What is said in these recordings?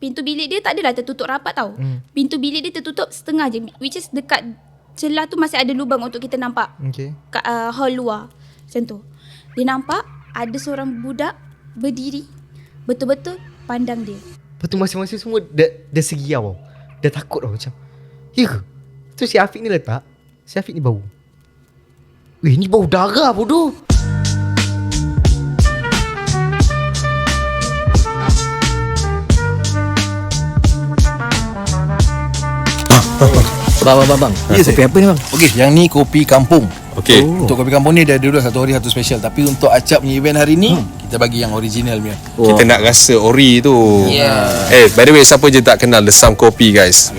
pintu bilik dia tak adalah tertutup rapat tau. Pintu bilik dia tertutup setengah je, which is dekat celah tu masih ada lubang untuk kita nampak kat hall luar. Macam tu. Dia nampak ada seorang budak berdiri, betul-betul pandang dia. Lepas tu masing-masing semua dah segiau tau. Dah takut tau macam, ya ke? Tu si Afiq ni letak, si Afiq ni bau. Ni bau darah bodoh. Bang. Kopi apa ni bang? Okey, yang ni kopi kampung. Okey. Untuk kopi kampung ni dia dulu satu hari satu special. Tapi untuk acap punya event hari ni kita bagi yang original punya. Kita nak rasa ori tu. By the way, siapa je tak kenal Lesam Kopi guys?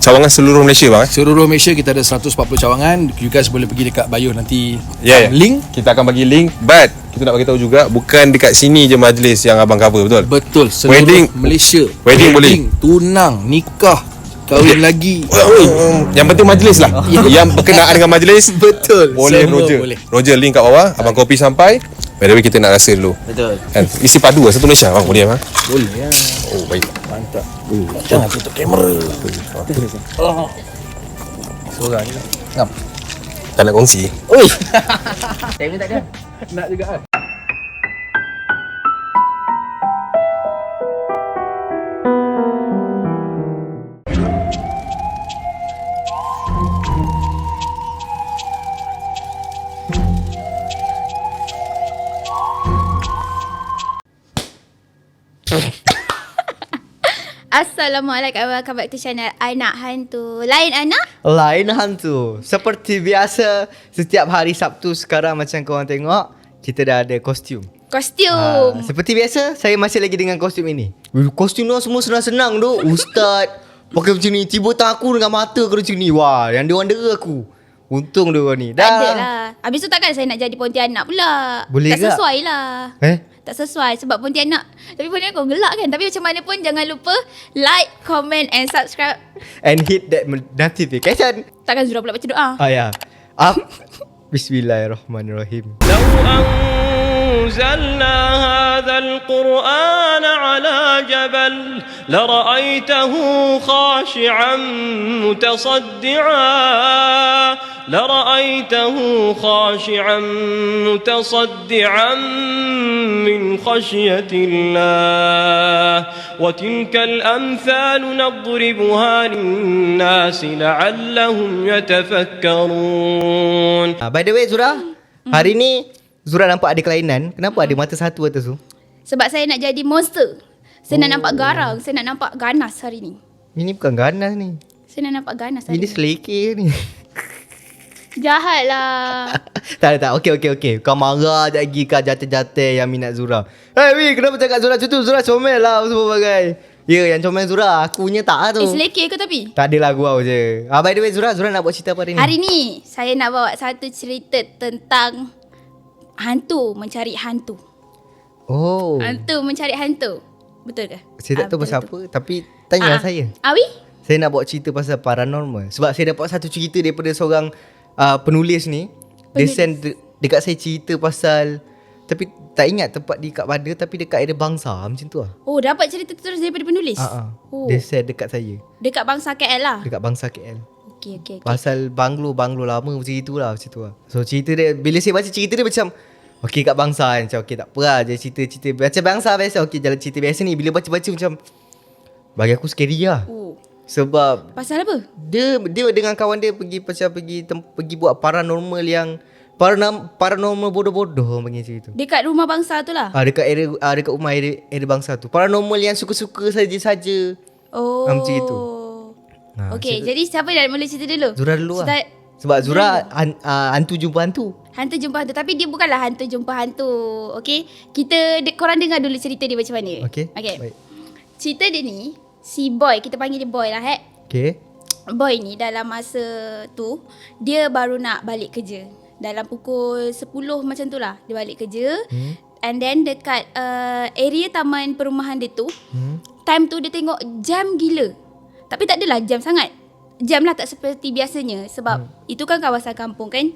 Cawangan seluruh Malaysia bang. Seluruh Malaysia kita ada 140 cawangan. You guys boleh pergi dekat bio nanti. Link. Kita akan bagi link. But kita nak bagi tahu juga, bukan dekat sini je majlis yang abang cover, betul? Betul. Seluruh Wedding. Malaysia. Wedding boleh. Tunang, nikah, kahwin lagi. Yang penting majlis lah. Yang berkenaan dengan majlis. Betul. Boleh Semua Roger. boleh. Roger link kat bawah. Abang kopi sampai. By the way, kita nak rasa dulu. Betul. Kan? Isi padu lah satu Malaysia bang. Boleh bang? Boleh ya. Oh baik. Mantap. Jangan tutup kamera. Seorang ni. Ngam. Tak nak kongsi. Oi. Time tak ada. Nak juga ah. Assalamualaikum, welcome back to channel Anak Hantu. Lain anak? Lain hantu. Seperti biasa, setiap hari Sabtu sekarang macam korang tengok, kita dah ada kostum. Seperti biasa, saya masih lagi dengan kostum ini. Kostum ni semua senang-senang tu. Ustaz pakai macam ni, tiba tangan aku dengan mata kena macam ni. Wah, yang dia orang dera aku. Untung dia orang ni. Tak ada lah. Habis tu takkan saya nak jadi Pontianak pula. Boleh tak tak? sesuai lah. Tak sesuai sebab Pontianak. Tapi Pontianak kau gelak kan. Tapi macam mana pun jangan lupa like, comment and subscribe. And hit that notification. Takkan Zura pula baca doa. Ya. Bismillahirrahmanirrahim. أنزلنا هذا القرآن على جبل لرأيته خاشعا متصدعا من خشية الله وتلك الأمثال نضربها للناس لعلهم يتفكرون. By the way Zura, hari ni Zura nampak ada kelainan. Kenapa ada mata satu atas tu? Sebab saya nak jadi monster. Saya nak nampak garang. Saya nak nampak ganas hari ni. Ini bukan ganas ni. Saya nak nampak ganas hari Ini ni. selekeh ni. Jahat lah. Tak. Okey. Kau marah sekejap lagi kau jatuh-jatuh yang minat Zura. Weh, kenapa cakap Zura macam tu? Zura comel lah semua bagai. Ya, yang comel Zura. Akunya tak lah tu. Selekeh ke tapi? Tak adalah gurau je. By the way Zura nak buat cerita apa hari ni? Hari ni saya nak bawa satu cerita tentang hantu mencari hantu. Oh. Hantu mencari hantu. Betul ke? Saya tak tahu pasal apa. Tapi tanya saya. Awi? Saya nak buat cerita pasal paranormal. Sebab saya dapat satu cerita daripada seorang penulis ni. Dia send dekat saya cerita pasal, tapi tak ingat tempat di kat mana, tapi dekat area bangsa macam tu lah. Oh, dapat cerita tu terus daripada penulis? Oh. Dia share dekat saya. Dekat bangsa KL lah? Dekat bangsa KL. Okay. Pasal banglo lama macam itulah. So cerita dia, bila saya baca cerita dia macam okey kat bangsa kan, macam okey tak apa lah, dia cerita baca bangsa biasa, okey jalan cerita biasa ni. Bila baca macam bagi aku scary lah. Sebab pasal apa? Dia dengan kawan dia pergi buat paranormal yang paranormal bodoh-bodoh panggil macam itu. Dekat rumah bangsa tu lah? Dekat rumah area bangsa tu. Paranormal yang suka-suka saja-saja. Oh. Macam itu. Okey, jadi siapa yang mula cerita dulu? Zura dulu lah. Sebab Zura hantu jumpa hantu. Hantu jumpa hantu. Tapi dia bukanlah hantu jumpa hantu. Okay, korang dengar dulu cerita dia macam mana. Okay. Baik. Cerita dia ni, si boy, kita panggil dia boy lah Okay. Boy ni dalam masa tu, dia baru nak balik kerja. Dalam pukul 10 macam tu lah, dia balik kerja. And then dekat area taman perumahan dia tu, time tu dia tengok jam gila. Tapi tak adalah jam sangat. Jam lah, tak seperti biasanya. Sebab itu kan kawasan kampung kan.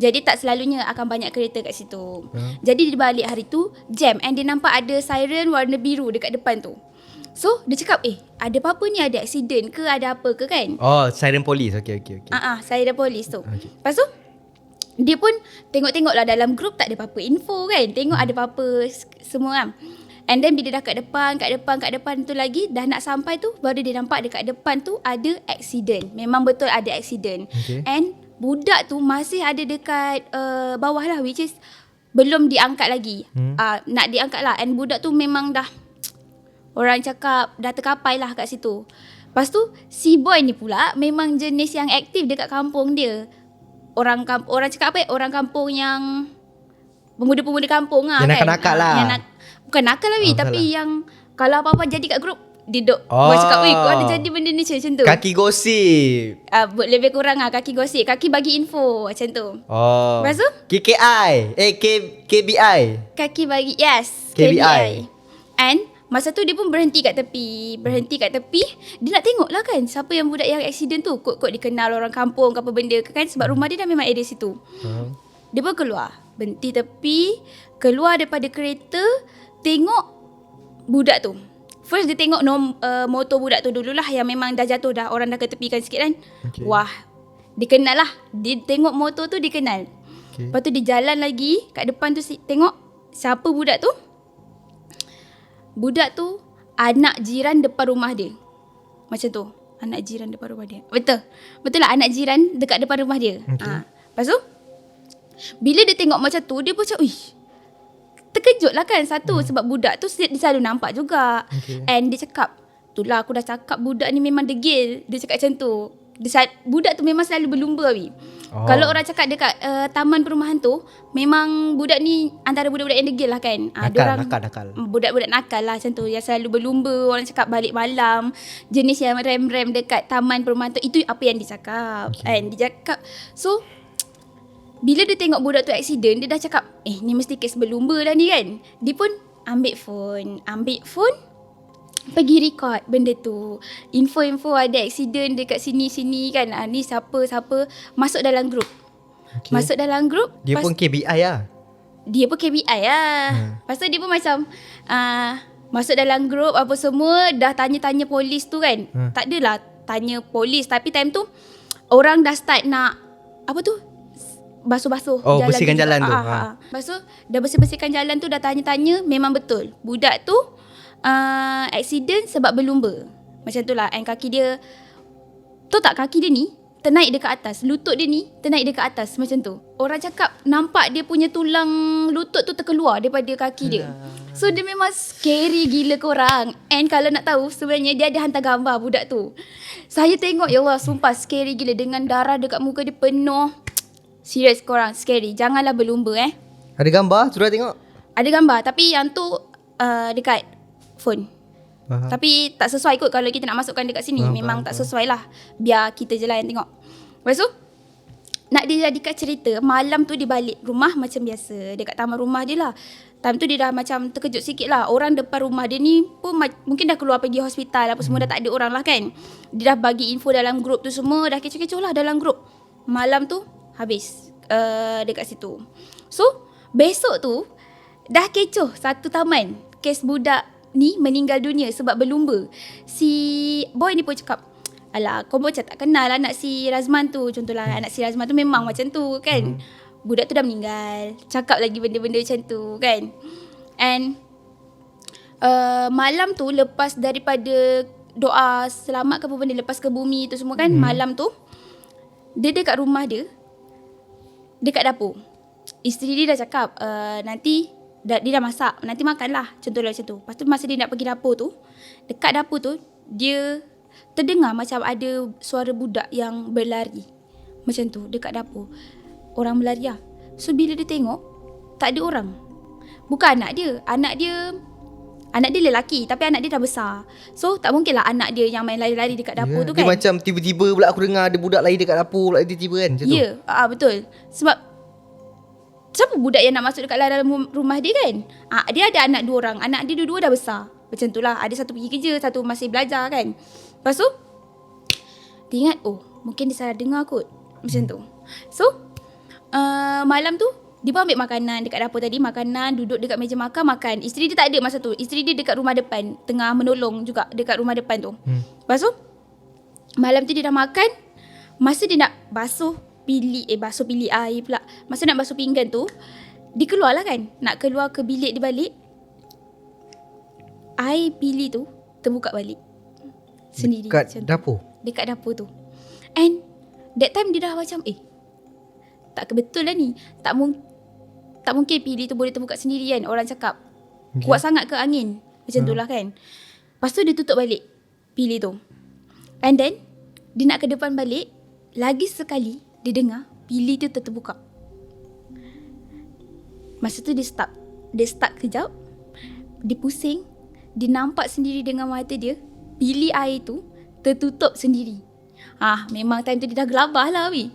Jadi tak selalunya akan banyak kereta kat situ. Jadi dia balik hari tu jam. And dia nampak ada siren warna biru dekat depan tu. So dia cakap ada apa-apa ni, ada accident ke, ada apa ke kan. Oh, siren polis. Okay. Saya dah polis tu. Lepas tu dia pun tengok-tengok lah dalam grup tak ada apa-apa info kan. Tengok ada apa-apa semua kan. And then bila dah kat depan tu lagi, dah nak sampai tu, baru dia nampak dekat depan tu ada accident. Memang betul ada accident. And budak tu masih ada dekat bawah lah, which is belum diangkat lagi. Nak diangkat lah. And budak tu memang dah, orang cakap dah terkapai lah kat situ. Lepas tu si boy ni pula memang jenis yang aktif dekat kampung dia. Orang cakap apa? Orang kampung yang pemuda-pemuda kampung lah yang kan. nakal-nakal lah. Bukan nakal lah tapi yang kalau apa-apa jadi kat grup, dia duk cakap, kau ada jadi benda ni macam tu. Kaki gosip. Lebih kurang lah kaki gosip. Kaki bagi info macam tu. Lepas tu KKI KBI. kaki bagi, yes, KBI. And masa tu dia pun berhenti kat tepi. Dia nak tengok lah kan siapa yang budak yang accident tu. Kot-kot dikenal orang kampung ke apa benda ke kan. Sebab rumah dia dah memang area situ. Dia pun keluar, berhenti tepi, keluar daripada kereta, tengok budak tu. First dia tengok motor budak tu dululah, yang memang dah jatuh dah. Orang dah ketepikan sikit kan. Wah, dia kenal lah. Dia tengok motor tu, dia kenal. Lepas tu dia jalan lagi kat depan tu, tengok siapa budak tu. Budak tu anak jiran depan rumah dia. Macam tu. Anak jiran depan rumah dia. Betul lah, anak jiran dekat depan rumah dia. Lepas tu bila dia tengok macam tu, dia pun macam terkejut lah kan. Satu, sebab budak tu dia selalu nampak juga. And dia cakap, itulah aku dah cakap budak ni memang degil. Dia cakap macam tu. Budak tu memang selalu berlumba. Kalau orang cakap dekat taman perumahan tu, memang budak ni antara budak-budak yang degil lah kan. Nakal. Budak-budak nakal lah macam tu, yang selalu berlumba. Orang cakap balik malam, jenis yang rem-rem dekat taman perumahan tu. Itu apa yang dia cakap. And dia cakap, so bila dia tengok budak tu accident, dia dah cakap, ni mesti kes berlumba dah ni kan. Dia pun ambil phone, pergi record benda tu. Info-info ada accident dekat sini-sini kan. Ni siapa. Masuk dalam grup. Dia pun KBI lah. Lepas tu dia pun macam masuk dalam grup apa semua. Dah tanya-tanya polis tu kan. Tak adalah tanya polis, tapi time tu orang dah start nak apa tu, basuh-basuh jalan. Bersihkan jalan tu. Lepas tu dah bersih-bersihkan jalan tu, dah tanya-tanya. Memang betul budak tu accident sebab berlumba. Macam tu lah. And kaki dia, tahu tak, kaki dia ni ternaik dekat atas. Lutut dia ni ternaik dekat atas. Macam tu. Orang cakap nampak dia punya tulang lutut tu terkeluar daripada kaki dia. So dia memang scary gila korang. And kalau nak tahu, sebenarnya dia ada hantar gambar budak tu. Saya tengok, ya Allah, sumpah scary gila. Dengan darah dekat muka dia penuh. Serius korang, scary. Janganlah berlumba Ada gambar? Sudah tengok? Ada gambar, tapi yang tu dekat phone. Tapi tak sesuai kot kalau kita nak masukkan dekat sini. Memang tak sesuai lah. Biar kita je lah yang tengok. Lepas tu nak dijadikan cerita, malam tu dia balik rumah macam biasa, dekat taman rumah dia lah. Time tu dia dah macam terkejut sikit lah. Orang depan rumah dia ni pun mungkin dah keluar pergi hospital apa semua, dah tak ada orang lah kan. Dia dah bagi info dalam grup tu semua. Dah kecoh-kecoh lah dalam grup. Malam tu habis dekat situ. So besok tu dah kecoh satu taman. Kes budak ni meninggal dunia sebab berlumba. Si boy ni pun cakap, alah, kau macam tak kenal anak si Razman tu. Contohlah anak si Razman tu memang macam tu kan. Budak tu dah meninggal. Cakap lagi benda-benda macam tu kan. And malam tu lepas daripada doa selamat ke apa benda, lepas ke bumi tu semua kan, malam tu dia dekat rumah dia, dekat dapur. Isteri dia dah cakap nanti dia dah masak, nanti makan lah. Contohlah macam tu. Lepas tu masa dia nak pergi dapur tu, dekat dapur tu dia terdengar macam ada suara budak yang berlari. Macam tu dekat dapur. Orang berlari lah. So bila dia tengok, tak ada orang. Bukan anak dia. Anak dia lelaki, tapi anak dia dah besar. So tak mungkin lah anak dia yang main lari-lari dekat dapur tu kan. Dia macam tiba-tiba pula aku dengar ada budak lari dekat dapur pula tiba-tiba kan. Macam tu. Betul. Sebab siapa budak yang nak masuk dekat dalam rumah dia kan? Dia ada anak 2 orang. Anak dia dua-dua dah besar. Macam tu lah. Ada satu pergi kerja, satu masih belajar kan. Lepas tu dia ingat, mungkin dia salah dengar kot. Macam tu. So malam tu Dia pun ambil makanan dekat dapur tadi, makanan, duduk dekat meja makan. Isteri dia tak ada masa tu. Isteri dia dekat rumah depan, tengah menolong juga dekat rumah depan tu. Lepas tu malam tu dia dah makan. Masa dia nak basuh bilik air pula. Masa nak basuh pinggan tu, dia keluar lah kan. Nak keluar ke bilik dia balik. Air bilik tu terbuka balik sendiri. Dekat dapur? Dekat dapur tu. And that time dia dah macam tak betul lah ni. Tak mungkin bilik tu boleh terbuka sendiri kan. Orang cakap kuat sangat ke angin. Macam tu lah kan. Lepas tu dia tutup balik bilik tu. And then dia nak ke depan balik. Lagi sekali dia dengar bilik tu terbuka. Masa tu dia stuck kejap. Dia pusing. Dia nampak sendiri dengan mata dia bilik air tu tertutup sendiri. Memang time tu dia dah gelabah lah Wi.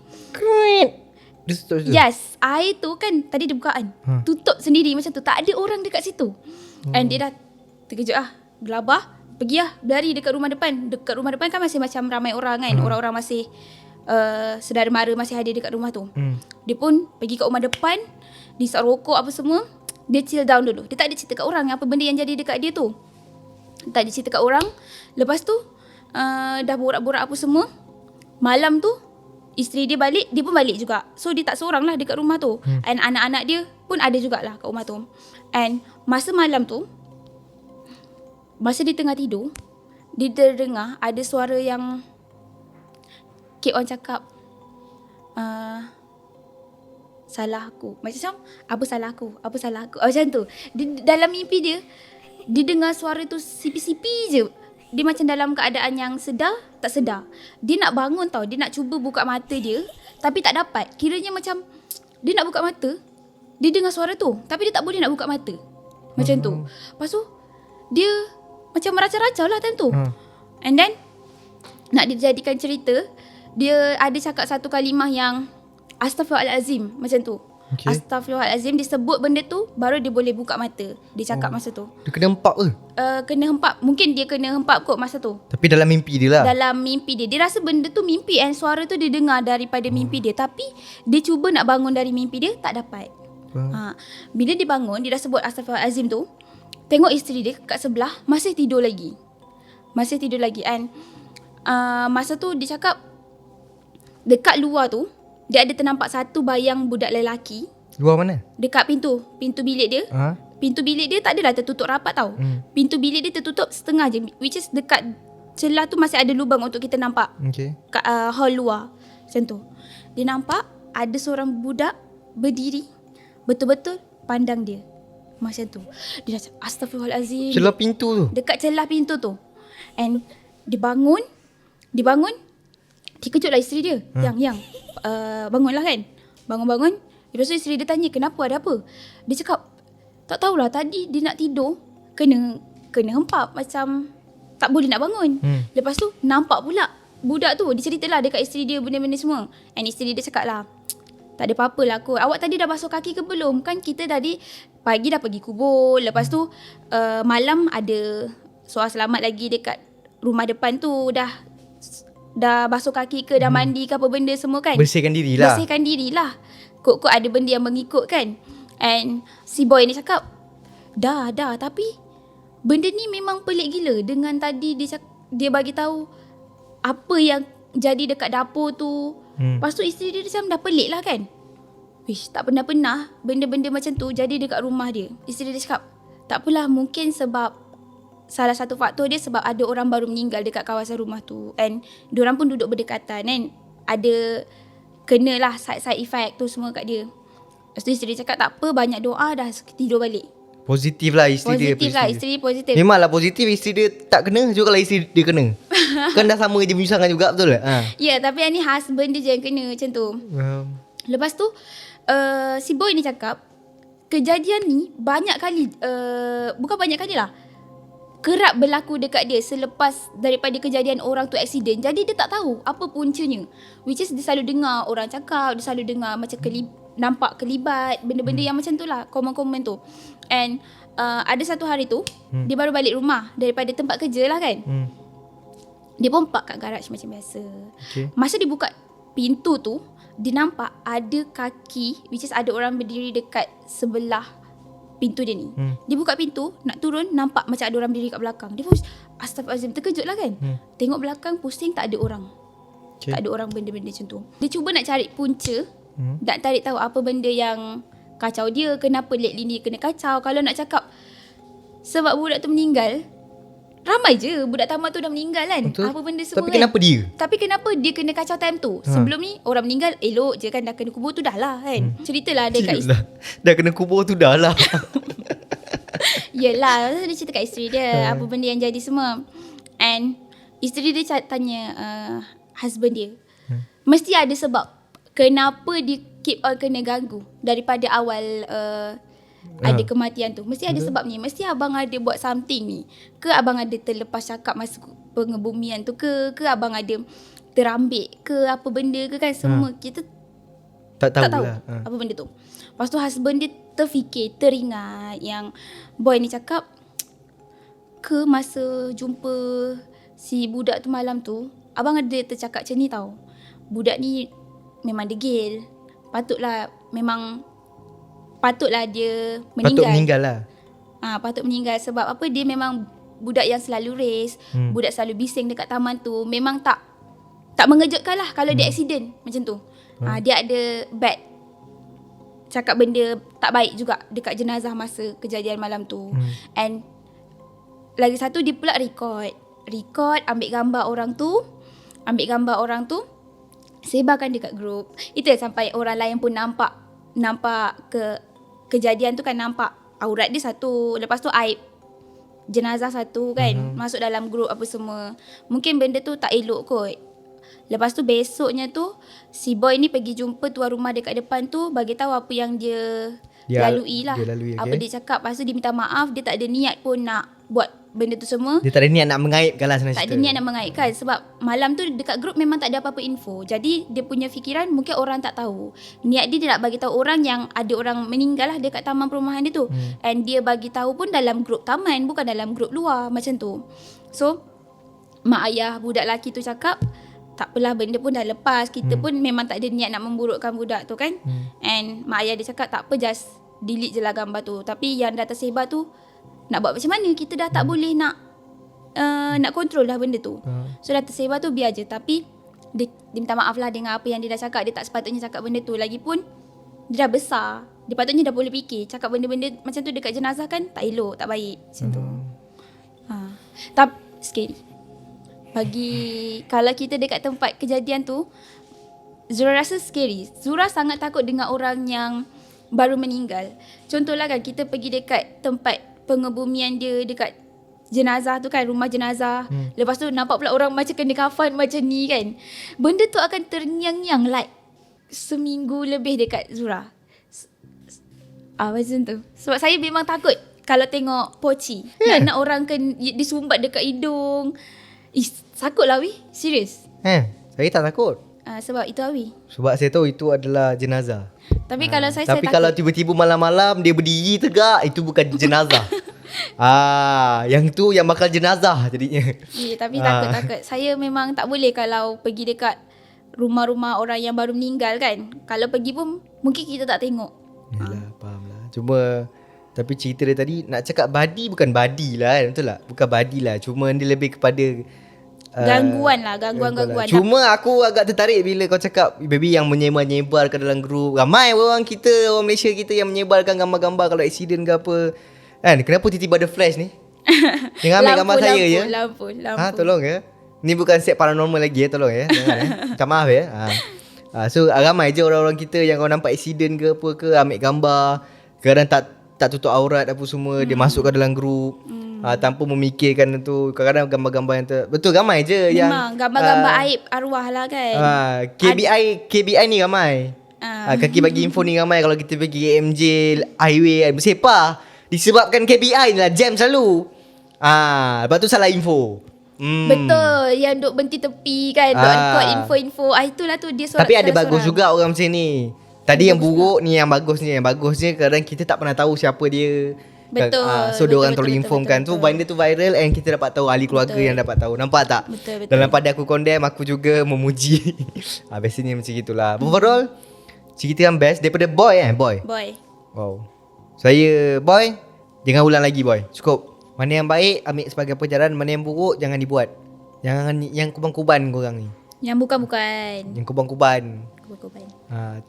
Dia tutup situ? Yes, air tu kan tadi dia bukaan. Tutup sendiri macam tu. Tak ada orang dekat situ. And dia dah terkejut gelabah. Pergi berlari dekat rumah depan. Dekat rumah depan kan masih macam ramai orang kan. Orang-orang masih saudara mara masih ada dekat rumah tu. Dia pun pergi kat rumah depan, disap rokok apa semua. Dia chill down dulu. Dia tak ada cerita kat orang apa benda yang jadi dekat dia tu. Tak ada cerita kat orang. Lepas tu dah borak-borak apa semua. Malam tu isteri dia balik, dia pun balik juga. So dia tak seorang lah dekat rumah tu. And anak-anak dia pun ada jugalah kat rumah tu. And masa malam tu, masa dia tengah tidur, dia terdengar ada suara yang orang cakap salah aku. Macam apa salah aku? Macam tu. Dalam mimpi dia dengar suara tu sipi-sipi je. Dia macam dalam keadaan yang sedar, tak sedar. Dia nak bangun tau. Dia nak cuba buka mata dia, tapi tak dapat. Kiranya macam dia nak buka mata, dia dengar suara tu, tapi dia tak boleh nak buka mata. Macam tu. Lepas tu dia macam meracau-racau lah time tu. And then nak dijadikan cerita, dia ada cakap satu kalimah yang Astaghfirullahalazim macam tu. Astaghfirullahalazim, dia sebut benda tu baru dia boleh buka mata. Dia cakap masa tu. Dia kena hempap ke? Kena hempap. Mungkin dia kena hempap kot masa tu. Tapi dalam mimpi dia lah. Dalam mimpi dia. Dia rasa benda tu mimpi and suara tu dia dengar daripada mimpi dia. Tapi dia cuba nak bangun dari mimpi dia, tak dapat. Bila dia bangun, dia dah sebut Astaghfirullahalazim tu, tengok isteri dia kat sebelah masih tidur lagi. And masa tu dia cakap dekat luar tu dia ada ternampak satu bayang budak lelaki. Luar mana? Dekat pintu bilik dia. Pintu bilik dia tak adalah tertutup rapat tau. Pintu bilik dia tertutup setengah je, which is dekat celah tu masih ada lubang untuk kita nampak. Kat hall luar. Macam tu. Dia nampak ada seorang budak berdiri, betul-betul pandang dia. Macam tu. Dia dah Astaghfirullahalazim. Celah pintu tu? Dekat celah pintu tu. And dia bangun. Terkejutlah isteri dia. Yang bangunlah kan. Bangun. Lepas tu isteri dia tanya, kenapa, ada apa? Dia cakap, tak tahulah, tadi dia nak tidur, kena hempap, macam tak boleh nak bangun. Lepas tu nampak pula budak tu. Dia ceritalah dekat isteri dia benda-benda semua. And isteri dia cakap lah, tak ada apa-apa lah kot. Awak tadi dah basuh kaki ke belum? Kan kita tadi pagi dah pergi kubur. Lepas tu malam ada soal selamat lagi dekat rumah depan tu. Dah basuh kaki ke, dah mandi ke apa benda semua kan. Bersihkan diri lah. Kok ada benda yang mengikut kan. And si boy ni cakap, dah tapi benda ni memang pelik gila. Dengan tadi dia bagi tahu apa yang jadi dekat dapur tu. Lepas tu isteri dia macam dah pelik lah kan. Tak pernah benda-benda macam tu jadi dekat rumah dia. Isteri dia cakap, tak apalah, mungkin sebab salah satu faktor dia sebab ada orang baru meninggal dekat kawasan rumah tu. And diorang pun duduk berdekatan kan. Ada kenalah side effect tu semua kat dia. Lepas tu isteri dia cakap, tak apa, banyak doa, dah tidur balik. Positif lah isteri dia. Isteri positif. Memanglah positif, isteri dia tak kena juga kalau isteri dia kena. Kan dah sama je bincangan juga, betul tak? Ya, tapi yang ni husband dia je yang kena macam tu. Lepas tu si boy ni cakap, kejadian ni banyak kali, bukan banyak kali lah, kerap berlaku dekat dia selepas daripada kejadian orang tu aksiden. Jadi dia tak tahu apa puncanya. Which is dia selalu dengar orang cakap, dia selalu dengar macam nampak kelibat, benda-benda yang macam tu lah, komen-komen tu. And ada satu hari tu, dia baru balik rumah daripada tempat kerja lah kan. Dia pun park kat garaj macam biasa. Masa dia buka pintu tu dia nampak ada kaki, which is ada orang berdiri dekat sebelah pintu dia ni. Dia buka pintu, nak turun, nampak macam ada orang berdiri kat belakang. Dia pun astagfirullahalazim, terkejut lah kan. Tengok belakang, pusing, tak ada orang. Tak ada orang, benda-benda macam tu. Dia cuba nak cari punca, nak tarik tahu apa benda yang kacau dia, kenapa lately ni kena kacau. Kalau nak cakap sebab budak tu meninggal, ramai je budak taman tu dah meninggal kan. Betul. Apa benda semua. Tapi kenapa dia? Tapi kenapa dia kena kacau time tu? Sebelum ni orang meninggal elok je kan, dah kena kubur tu dah lah kan. Ceritalah dia kat isteri. Dah kena kubur tu dah lah. Yelah, dia cerita kat isteri dia apa benda yang jadi semua. And isteri dia tanya husband dia, mesti ada sebab kenapa dia keep on kena ganggu daripada awal ada kematian tu. Mesti ada sebab ni. Mesti abang ada buat something ni. Ke abang ada terlepas cakap masa pengebumian tu ke abang ada terambil ke apa benda ke kan. Semua kita tak tahu apa benda tu. Lepas tu husband dia terfikir, teringat yang boy ni cakap, ke masa jumpa si budak tu malam tu, abang ada tercakap macam ni tau, budak ni memang degil, patutlah dia meninggal. Patut meninggal lah. Patut meninggal sebab apa, dia memang budak yang selalu race, budak selalu bising dekat taman tu. Memang tak mengejutkan lah kalau dia accident macam tu. Dia ada bad, cakap benda tak baik juga dekat jenazah masa kejadian malam tu. And lagi satu, dia pula record, ambil gambar orang tu, sebarkan dekat grup. Itu sampai orang lain pun nampak kejadian tu kan, nampak aurat dia satu, lepas tu aib jenazah satu kan, masuk dalam grup apa semua. Mungkin benda tu tak elok kot. Lepas tu besoknya tu si boy ni pergi jumpa tuan rumah dekat depan tu, bagi tahu apa yang dia lalui lah. Apa dia cakap. Lepas tu dia minta maaf, dia tak ada niat pun nak buat benda tu semua. Dia tak ada niat nak mengaibkan lah senang cerita. Tak ada niat nak mengaibkan sebab malam tu dekat grup memang tak ada apa-apa info. Jadi dia punya fikiran mungkin orang tak tahu. Niat dia nak bagi tahu orang yang ada orang meninggal lah dekat taman perumahan dia tu. And dia bagi tahu pun dalam grup taman, bukan dalam grup luar macam tu. So mak ayah budak lelaki tu cakap, tak apalah, benda pun dah lepas. Kita pun memang tak ada niat nak memburukkan budak tu kan. And mak ayah dia cakap tak apa, just delete je lah gambar tu. Tapi yang dah tersebar tu, nak buat macam mana? Kita dah tak boleh nak kontrol dah benda tu. So dah tersebar tu biar je. Tapi dia minta maaf lah dengan apa yang dia dah cakap. Dia tak sepatutnya cakap benda tu. Lagipun dia dah besar, dia patutnya dah boleh fikir. Cakap benda-benda macam tu dekat jenazah kan tak elok, tak baik macam tu. Tapi scary. Kalau kita dekat tempat kejadian tu, Zura rasa scary. Zura sangat takut dengan orang yang baru meninggal. Contohlah kan, kita pergi dekat tempat pengebumian dia, dekat jenazah tu kan, rumah jenazah. Lepas tu nampak pula orang macam kena kafan macam ni kan. Benda tu akan terngiang-ngiang like seminggu lebih dekat Zura. Macam tu. Sebab saya memang takut kalau tengok poci. Nak orang disumbat dekat hidung. Takut lah weh. Serius. Saya tak takut. Sebab itu awi. Sebab saya tahu itu adalah jenazah. Tapi kalau saya Tapi takut. kalau tiba-tiba malam-malam dia berdiri tegak, itu bukan jenazah. Yang tu yang bakal jenazah jadinya. Tapi takut. Saya memang tak boleh kalau pergi dekat rumah-rumah orang yang baru meninggal kan. Kalau pergi pun mungkin kita tak tengok. Yalah, faham lah. Cuma tapi cerita dia tadi nak cakap body bukan body lah kan. Betul tak? Bukan body lah. Cuma dia lebih kepada gangguan. Cuma aku agak tertarik bila kau cakap baby yang menyebar-nyebarkan dalam grup. Ramai orang kita, orang Malaysia kita yang menyebarkan gambar-gambar kalau accident ke apa kan. Kenapa tiba-tiba ada flash ni? Jangan ambil gambar saya ya. Lampu. Tolong ya. Ni bukan set paranormal lagi ya. Tolong ya. Jangan minta maaf ya. So ramai je orang-orang kita yang kau nampak accident ke apa ke, ambil gambar. Kadang tak tutup aurat apa semua, dia masukkan dalam grup. Tanpa memikirkan tu. Kadang-kadang gambar-gambar yang betul ramai je. Memang yang gambar-gambar aib arwah lah kan. KBI ni ramai. Kaki bagi info ni ramai. Kalau kita pergi AMJ highway bersepah, disebabkan KBI ni lah jam selalu. Lepas tu salah info. Betul. Yang duk berhenti tepi kan, duk record info-info. Itulah tu dia sorak. Tapi ada bagus juga orang macam ni. Tadi yang buruk ni, yang bagusnya kadang kita tak pernah tahu siapa dia Betul, So betul, diorang betul, terlalu betul, informkan. betul, So betul. benda tu viral and kita dapat tahu, ahli keluarga Betul. yang dapat tahu. Nampak tak? Betul, betul. Dalam pada aku condemn, aku juga memuji. Biasanya macam gitulah. Overall cerita yang best daripada Boy Boy. Wow. Saya Boy, jangan ulang lagi Boy. Cukup. Mana yang baik ambil sebagai pelajaran, mana yang buruk jangan dibuat. Jangan yang kuban-kuban korang ni. Yang bukan-bukan. Yang kuban-kuban. Kuban-kuban.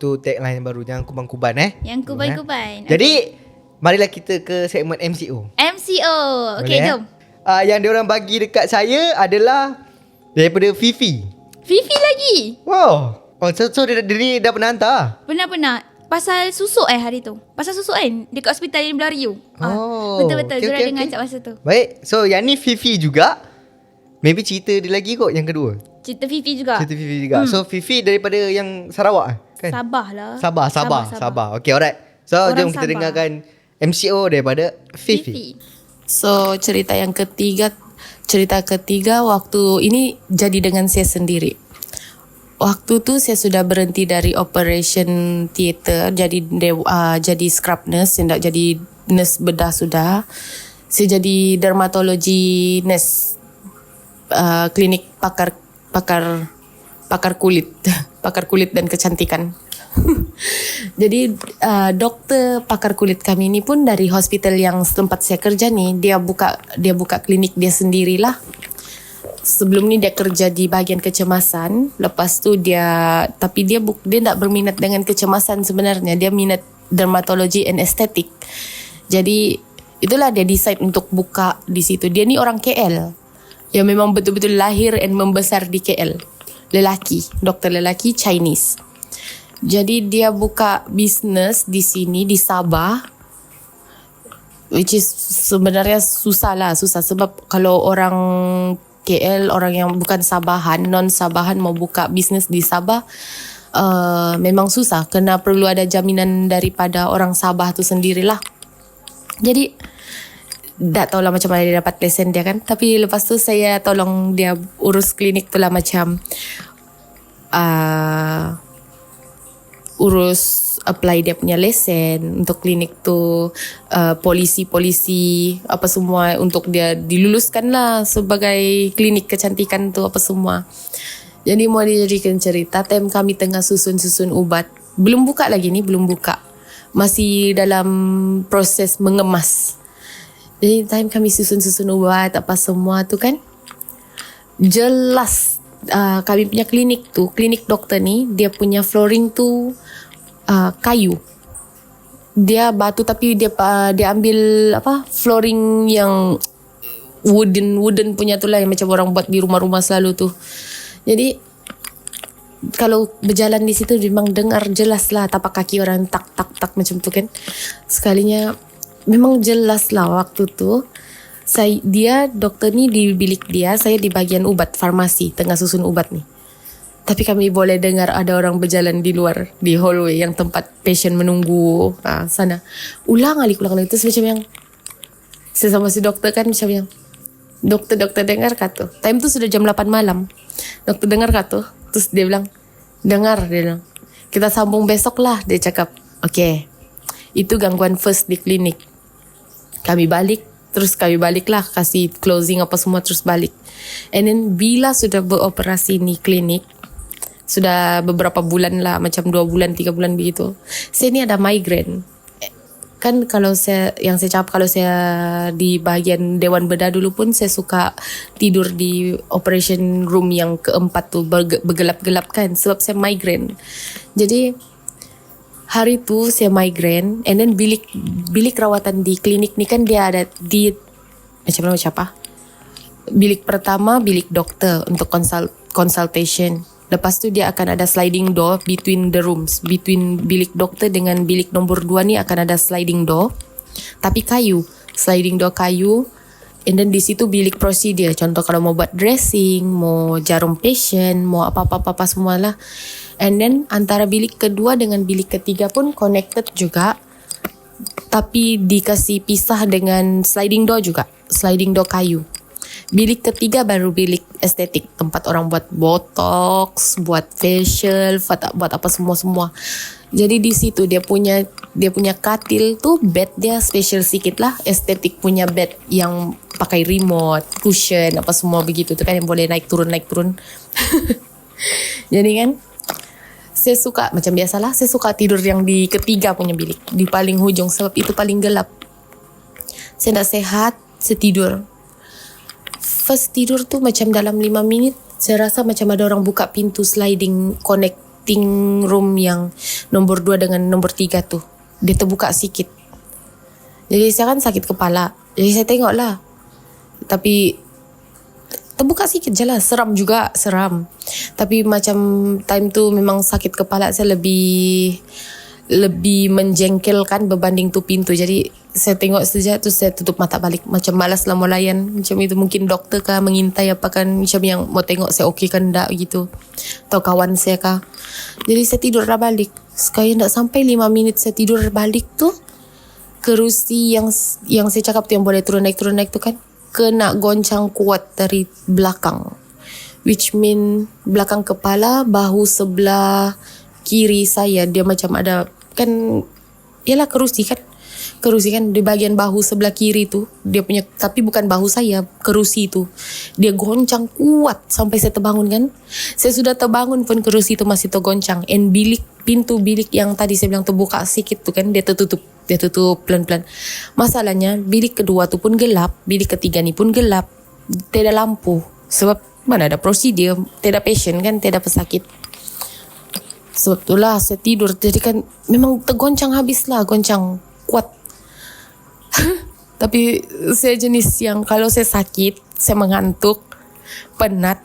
Tu tagline yang baru, jangan kuban-kuban Yang kuban-kuban. Jadi marilah kita ke segmen MCO. MCO. Okay, Boleh, jom. Yang diorang bagi dekat saya adalah daripada Fifi. Fifi lagi. Wow. So dia ni dah pernah hantar. Pernah. Pasal susuk hari tu. Pasal susuk kan. Dekat hospital yang belah Riu. Betul-betul. okay, Diorang okay, dengar okay. cak masa tu. Baik. So yang ni Fifi juga. Maybe cerita dia lagi kot yang kedua. Cerita Fifi juga. Cerita Fifi juga. So Fifi daripada yang Sarawak kan? Sabah lah. Sabah. Okay, alright. So Orang jom kita Sabah. dengarkan MCO daripada Fifi. So cerita ketiga waktu ini jadi dengan saya sendiri. Waktu tu saya sudah berhenti dari operation theater, jadi scrub nurse, saya tak jadi nurse bedah sudah. Saya jadi dermatologi nurse, klinik pakar kulit, pakar kulit dan kecantikan. Jadi dokter pakar kulit kami ni pun dari hospital yang tempat saya kerja ni, dia buka klinik dia sendirilah. Sebelum ni dia kerja di bahagian kecemasan, lepas tu dia tak berminat dengan kecemasan sebenarnya, dia minat dermatologi and estetik. Jadi itulah dia decide untuk buka di situ. Dia ni orang KL. Yang memang betul-betul lahir and membesar di KL. Doktor lelaki Chinese. Jadi dia buka bisnes di sini di Sabah, which is sebenarnya susah sebab kalau orang KL, orang yang bukan Sabahan, non Sabahan mau buka bisnes di Sabah memang susah, kena perlu ada jaminan daripada orang Sabah tu sendirilah. Jadi tak tahulah macam mana dia dapat lesen dia kan, tapi lepas tu saya tolong dia urus klinik tu lah, macam urus apply dia punya lesen untuk klinik tu, polisi apa semua untuk dia diluluskan lah sebagai klinik kecantikan tu apa semua. Jadi mau dijadikan cerita, time kami tengah susun ubat, belum buka, masih dalam proses mengemas. Jadi time kami susun ubat apa semua tu kan, jelas kami punya klinik doktor ni, dia punya flooring tu kayu. Dia batu tapi dia ambil flooring yang wooden punya tu lah, yang macam orang buat di rumah-rumah selalu tu. Jadi kalau berjalan di situ memang dengar jelas lah tapak kaki orang tak macam tu kan. Sekalinya memang jelas lah waktu tu. Dia doktor ni di bilik dia, saya di bagian ubat farmasi tengah susun ubat ni. Tapi kami boleh dengar ada orang berjalan di luar, di hallway yang tempat pasien menunggu sana. Ulang lagi. Terus macam yang saya sama si doktor kan macam yang doktor dengar kata. Time tu sudah jam 8 malam. Doktor dengar kata. Terus dia bilang, dengar, dia bilang, kita sambung besok lah, dia cakap. Okay, itu gangguan first di klinik. Kami balik lah, kasih closing apa semua, terus balik. And then bila sudah beroperasi ni klinik, sudah beberapa bulan lah, macam 2 bulan, 3 bulan begitu, saya ni ada migraine. Kan kalau saya cakap, kalau saya di bahagian Dewan Bedah dulu pun saya suka tidur di operation room yang keempat tu, bergelap-gelap kan, sebab saya migraine. Jadi hari tu saya migraine, and then bilik rawatan di klinik ni kan dia ada di macam apa? Bilik pertama bilik doktor untuk consultation. Lepas tu dia akan ada sliding door between the rooms. Between bilik doktor dengan bilik nombor 2 ni akan ada sliding door. Tapi kayu. Sliding door kayu. And then di situ bilik prosedur. Contoh kalau mau buat dressing, mau jarum patient, mau apa-apa semualah. And then antara bilik kedua dengan bilik ketiga pun connected juga. Tapi dikasih pisah dengan sliding door juga. Sliding door kayu. Bilik ketiga baru bilik estetik, tempat orang buat botox, buat facial, buat apa semua. Jadi di situ dia punya Dia punya katil tu bed dia special sikit lah. Estetik punya bed yang pakai remote, cushion apa semua begitu tu kan, yang boleh naik turun. Jadi kan saya suka macam biasalah, saya suka tidur yang di ketiga punya bilik, di paling hujung sebab itu paling gelap. Saya nak sehat, saya tidur. First tidur tu macam dalam 5 minit saya rasa macam ada orang buka pintu sliding connecting room yang nombor 2 dengan nombor 3 tu. Dia terbuka sikit. Jadi saya kan sakit kepala. Jadi saya tengok lah. Tapi terbuka sikit je lah. Seram juga, seram. Tapi macam time tu memang sakit kepala saya lebih menjengkelkan berbanding tu pintu. Jadi saya tengok saja tu saya tutup mata balik. Macam malas lah mau layan. Macam itu mungkin doktor kah mengintai apa kan. Macam yang mau tengok saya okey kan tak gitu. Atau kawan saya kah. Jadi saya tidur lah balik. Sekali tak sampai 5 minit saya tidur balik tu. Kerusi yang saya cakap tu yang boleh turun naik tu kan. Kena goncang kuat dari belakang. Which mean belakang kepala, bahu sebelah kiri saya dia macam ada kan. Yalah kerusi kan di bahagian bahu sebelah kiri tu dia punya, tapi bukan bahu saya, kerusi tu dia goncang kuat sampai saya terbangun kan. Saya sudah terbangun pun kerusi tu masih tergoncang. And pintu bilik yang tadi saya bilang terbuka sikit tu kan, dia tutup pelan-pelan. Masalahnya bilik kedua tu pun gelap, bilik ketiga ni pun gelap, tiada lampu sebab mana ada prosedur, tiada patient kan, tiada pesakit. Sebab itulah saya tidur. Jadi kan memang tergoncang habis lah, goncang kuat. Tapi saya jenis yang kalau saya sakit, saya mengantuk, penat,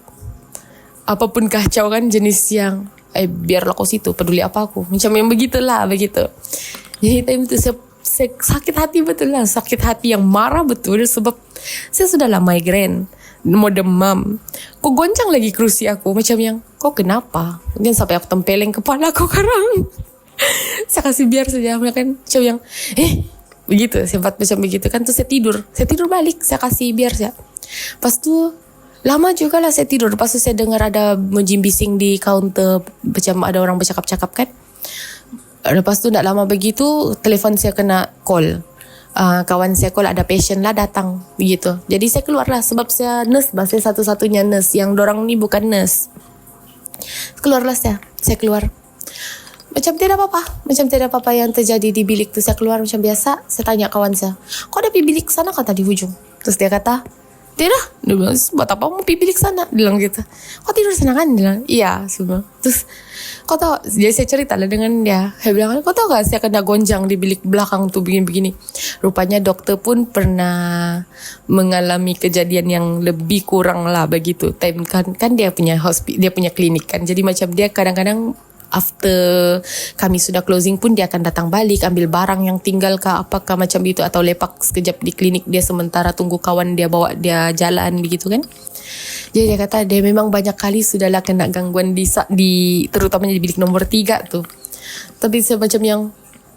apapun kacau kan, jenis yang biarlah kau situ, peduli apa aku. Macam yang begitulah, begitu. Jadi time itu saya sakit hati betul lah. Sakit hati yang marah betul sebab saya sudah lah migraine, mau demam. Kok goncang lagi kerusi aku. Macam yang, kok kenapa? Mungkin sampai aku tempeleng kepala aku sekarang. Saya kasih biar saja. Kan macam yang, begitu. Saya buat macam begitu kan. Terus saya tidur balik. Saya kasih biar saja. Lepas tu lama juga lah saya tidur. Lepas tu saya dengar ada menjim bising di kaunter. Macam ada orang bercakap-cakap kan. Lepas tu tak lama begitu telefon saya kena call. Kawan saya call ada patient lah datang begitu. Jadi saya keluar lah sebab saya nurse bah. Saya satu-satunya nurse. Yang dorang ni bukan nurse. Keluarlah saya keluar. Macam tiada apa-apa yang terjadi di bilik tu. Saya keluar macam biasa. Saya tanya kawan saya, kau ada pergi bilik sana kata di hujung? Terus dia kata, tidak. Dia bilang, buat apa mau pergi bilik sana? Dia bilang gitu. Kau tidur sana kan? Dia bilang, iya semua. Terus kau tahu, jadi saya cerita lah dengan dia. Saya bilang, kau tahu gak saya kena gonjang di bilik belakang tu begini-begini. Rupanya doktor pun pernah mengalami kejadian yang lebih kurang lah begitu. Time kan dia punya dia punya klinik kan. Jadi macam dia kadang-kadang after kami sudah closing pun dia akan datang balik ambil barang yang tinggal kah apakah macam itu, atau lepak sekejap di klinik dia sementara tunggu kawan dia bawa dia jalan begitu kan. Jadi dia kata dia memang banyak kali sudahlah kena gangguan di terutamanya di bilik nombor 3 tu. Tapi saya macam yang,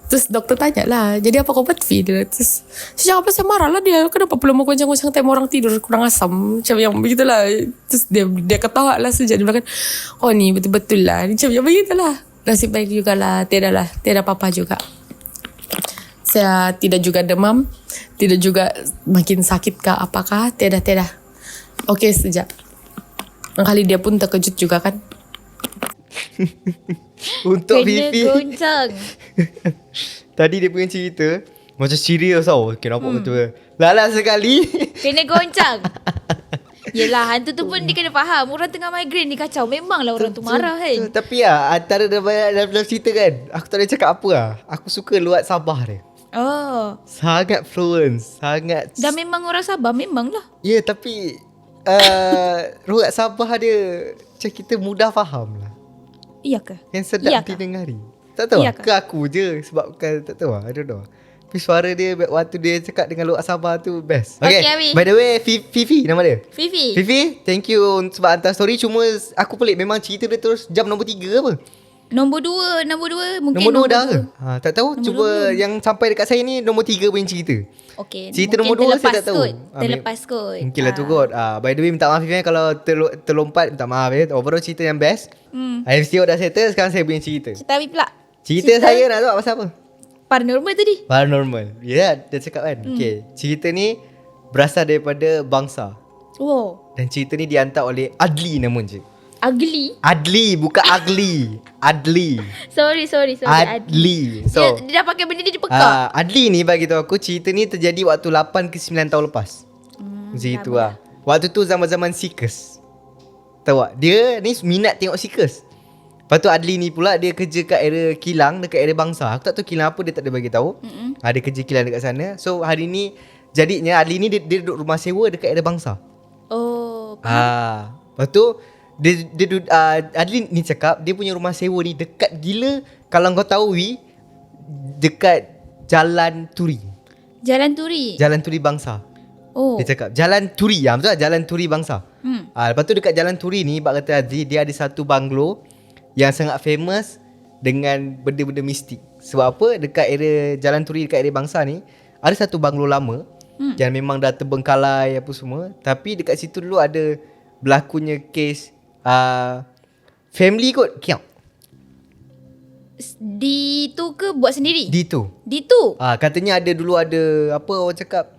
terus doktor tanya lah, jadi apa kau buat video? Terus saya apa, saya marah lah dia, kenapa belum mau goncang-goncang time orang tidur, kurang asam macam yang begitulah. Terus dia ketawa lah saja, dia bilang, oh ni betul-betul lah macam yang begitulah. Nasib baik juga lah, tiada apa-apa juga. Saya tidak juga demam, tidak juga makin sakit kah apakah, tiada. Okey saja. Kali dia pun terkejut juga kan. Untuk kena Fifi goncang. tadi dia punya cerita macam serius tau. Okay, nampak betul. Lalat sekali Kena goncang. Yelah, hantu tu pun dia kena faham. Orang tengah migraine ni kacau. Memanglah orang tu marah kan. Tapi antara dalam cerita kan, aku tak boleh cakap apa lah. Aku suka luat Sabah dia. Oh, Sangat fluent, sangat. dah memang orang Sabah, memang lah. Ya, tapi luat Sabah dia macam kita mudah faham lah. Iya ke? Yang sedap Iyakah? didengari. Tak tahu Iyakah? ke aku je sebab bukan, tak tahu lah, I don't know. Tapi suara dia waktu dia cakap dengan luak Sabah tu best. Okay, Abi. By the way, Fifi nama dia. Fifi, thank you sebab hantar story. Cuma aku pelik, memang cerita dia terus jam nombor 3 apa? Nombor 2 mungkin Nombor 2 dah ke? dua. Tak tahu. Nombor Cuba dua. yang sampai dekat saya ni nombor 3 punya cerita. Okey, Cerita mungkin nombor 2 saya tak tahu. Terlepas kot. Mungkin lah tu kot. By the way, minta maaf Fifi kalau terlompat, minta maaf Overall cerita yang best. IFCO dah settle, sekarang saya punya cerita. Cerita Abi pula. Cerita saya nak tahu pasal apa? paranormal tadi. Paranormal. Ya, dia cakap kan. Okay, cerita ni berasal daripada bangsa. Oh, Dan cerita ni dihantar oleh Adli nama je. ugly. Adli, bukan ugly. Adli. Sorry. Adli. So, Dia dah pakai benda dia pekak. Adli ni bagi tahu aku cerita ni terjadi waktu 8 ke 9 tahun lepas. Macam itu lah. Waktu tu zaman-zaman Seekers. Tahu tak? Dia ni minat tengok Seekers. Lepas tu Adli ni pula dia kerja kat area kilang, dekat area bangsa. Aku tak tahu kilang apa, dia tak ada bagi tahu. Ada kerja kilang dekat sana. So hari ni jadinya Adli ni dia duduk rumah sewa dekat area bangsa. Oh, Lepas tu Adli ni cakap dia punya rumah sewa ni dekat gila. Kalau kau tahu dekat Jalan Turi. Jalan Turi. Jalan Turi Bangsa. Oh. Dia cakap Jalan Turi, betul tak? Jalan Turi Bangsa. Lepas tu dekat Jalan Turi ni bak kata Adli, dia ada satu banglo yang sangat famous dengan benda-benda mistik. Sebab apa? Dekat area Jalan Turi, dekat area Bangsa ni ada satu banglo lama yang memang dah terbengkalai apa semua. Tapi dekat situ dulu ada berlakunya kes family kot kiam. Di tu ke buat sendiri? Di tu. Katanya dulu ada apa orang cakap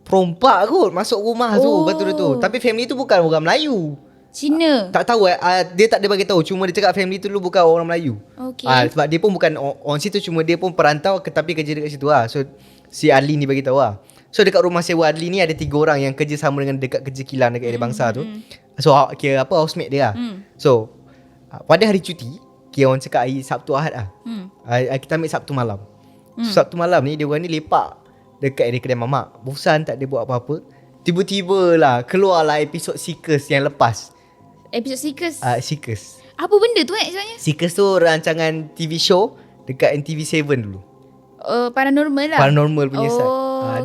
perompak kot masuk rumah tu. Betul tu. Tapi family tu bukan orang Melayu. Cina. Tak tahu dia tak ada bagi tahu. Cuma dia cakap family tu dulu bukan orang Melayu. Okay. Sebab dia pun bukan orang situ, cuma dia pun perantau tapi kerja dekat situ lah. So si Adli ni bagi tahu lah. So dekat rumah sewa Adli ni ada 3 orang yang kerja sama dengan dekat kerja kilang dekat area bangsa tu. So kira apa housemate dia lah. So pada hari cuti, kira orang cakap hari Sabtu Ahad lah. Kita ambil Sabtu malam. So, Sabtu malam ni dia orang ni lepak dekat area kedai mamak. Bosan tak ada buat apa-apa. Tiba-tiba lah keluarlah episod Seekers yang lepas. Episod Seekers. Seekers. Apa benda tu sebenarnya? Seekers tu rancangan TV show dekat NTV7 dulu. Paranormal lah. Paranormal punya side.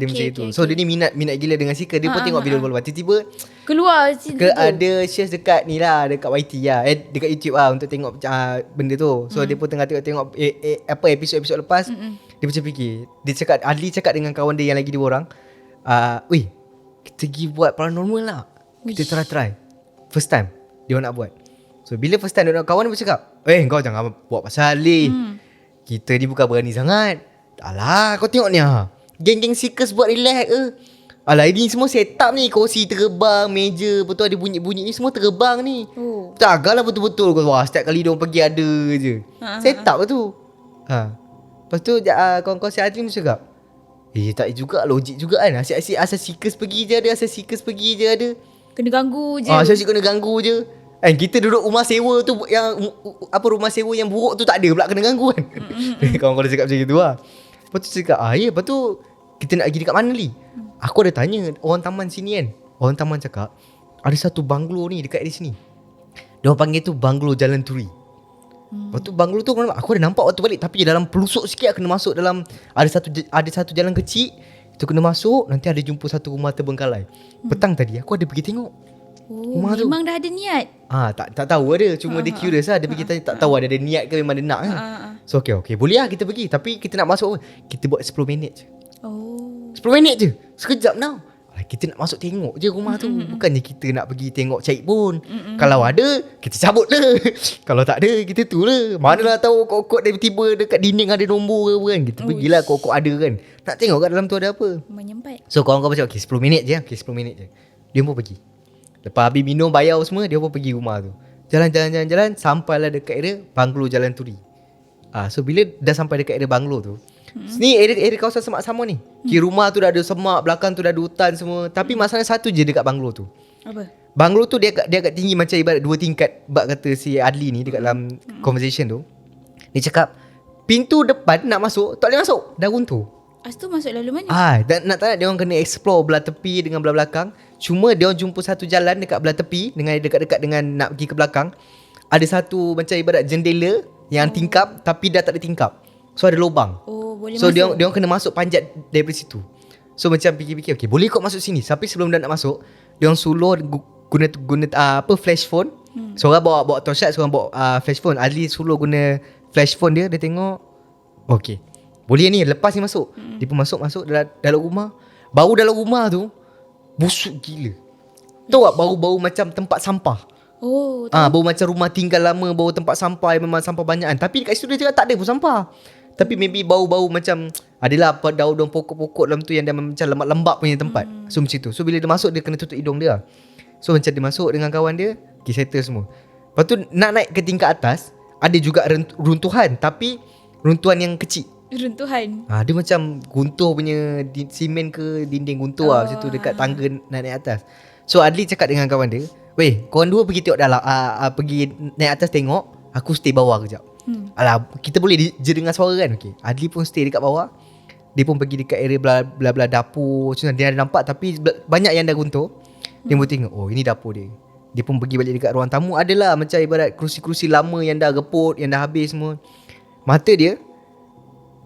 Dia macam itu. So dia ni minat gila dengan Seekers. Dia pun tengok video lepas. Tiba-tiba keluar cerita tu. ada shares dekat ni lah, dekat YT lah, dekat YouTube lah untuk tengok benda tu. So dia pun tengah tengok apa episod-episod lepas. Dia macam fikir. Dia cakap, Adli cakap dengan kawan dia yang lagi 2 orang, weh, kita pergi buat paranormal lah. Kita try. First time dia nak buat. So bila first time dia nak, kawan dia cakap, kau jangan buat pasal ni. Kita ni bukan berani sangat. Alah, kau tengok ni geng-geng Seekers buat relax ke. Alah, ini semua set up ni. Kursi terbang, meja, betul ada bunyi-bunyi ni semua terbang ni. Tak agaklah betul-betul. Wah, setiap kali dia orang pergi ada je. Set up tu. Lepas tu kawan-kawan si Adli cakap, tak juga, logik juga kan. Asyik-asyik asal Seekers pergi je ada, asal Seekers pergi je ada. Kena ganggu je. Asyik kena ganggu je. Kita duduk rumah sewa tu, yang apa rumah sewa yang buruk tu tak ada pula kena ganggu kan. Kawan-kawan dia cakap macam itu lah. Lepas tu cakap, lepas tu kita nak pergi dekat mana Li? Aku ada tanya orang taman sini kan. Orang taman cakap ada satu banglo ni dekat di sini. Dia orang panggil tu banglo Jalan Turi. Lepas tu banglo tu aku ada nampak waktu balik, tapi dalam pelusuk sikit kena masuk dalam, ada satu jalan kecil. Itu kena masuk, nanti ada jumpa satu rumah terbengkalai. Petang tadi aku ada pergi tengok. Rumah tu memang dah ada niat. Tak tahu ada. Cuma dia curious lah. Dia pergi tanya, tak tahu ada niat ke memang dia nak kan. So okay, boleh lah kita pergi. Tapi kita nak masuk kita buat 10 minit je. 10 minit je. Sekejap now. Kita nak masuk tengok je rumah tu. Bukannya kita nak pergi tengok cari pun. Kalau ada, kita cabut lah. Kalau tak ada, kita tu lah. Manalah tahu kokok tiba-tiba dekat dinding ada nombor ke kan. Kita pergilah kokok ada kan. Nak tengok kat dalam tu ada apa. Menyempat. So kawan-kawan macam 10 minit je. 10 minit je. Dia pun pergi. Lepas habis minum, bayar semua, dia pun pergi rumah tu. Jalan. Sampailah dekat area banglo Jalan Turi. So bila dah sampai dekat area banglo tu, ni area kawasan semak sama ni. Kira rumah tu dah ada semak, belakang tu dah ada hutan semua. Tapi masalah satu je dekat banglo tu. Apa? Banglo tu dia agak tinggi, macam ibarat 2 tingkat. Bak kata si Adli ni dekat dalam conversation tu. Dia cakap pintu depan nak masuk, tak boleh masuk, dah runtuh. Tu masuk lalu mana? Dan nak tak nak dia orang kena explore belah tepi dengan belah belakang. Cuma dia orang jumpa satu jalan dekat belah tepi, dengan dekat-dekat dengan nak pergi ke belakang. Ada satu macam ibarat jendela yang tingkap, tapi dah tak ada tingkap. So ada lubang. Boleh so masuk. dia orang kena masuk panjat daripada situ. So macam fikir-fikir, okay, boleh kot masuk sini. Tapi sebelum dah nak masuk, dia orang suluh guna flash phone. Seorang bawa torchlight, seorang bawa flash phone. Adli suluh guna flash phone dia tengok. Okay, boleh ni, lepas ni masuk. Dia pun masuk dalam rumah. Bau dalam rumah tu busuk gila. Tahu tak bau-bau macam tempat sampah. Bau macam rumah tinggal lama, bau tempat sampah yang memang sampah banyak kan. Tapi dekat situ dia cakap tak ada pun sampah. Tapi maybe bau-bau macam adalah apa daun-daun pokok-pokok dalam tu yang dah macam lembab-lembab punya tempat. So macam tu. So bila dia masuk dia kena tutup hidung dia. So macam dia masuk dengan kawan dia, settle semua. Lepas tu nak naik ke tingkat atas, ada juga runtuhan, tapi runtuhan yang kecil. Runtuhan. Dia macam guntur punya simen ke dinding guntur macam tu dekat tangga naik atas. So Adli cakap dengan kawan dia, "Weh, korang dua pergi tengok dalam, pergi naik atas tengok, aku stay bawah kejap." Alah, kita boleh je dengar suara kan. Okay. Adli pun stay dekat bawah. Dia pun pergi dekat area belah dapur. Macam dia ada nampak tapi banyak yang dah guntur. Dia pun tengok, oh ini dapur dia. Dia pun pergi balik dekat ruang tamu. Adalah macam ibarat kerusi-kerusi lama yang dah reput, yang dah habis semua. Mata dia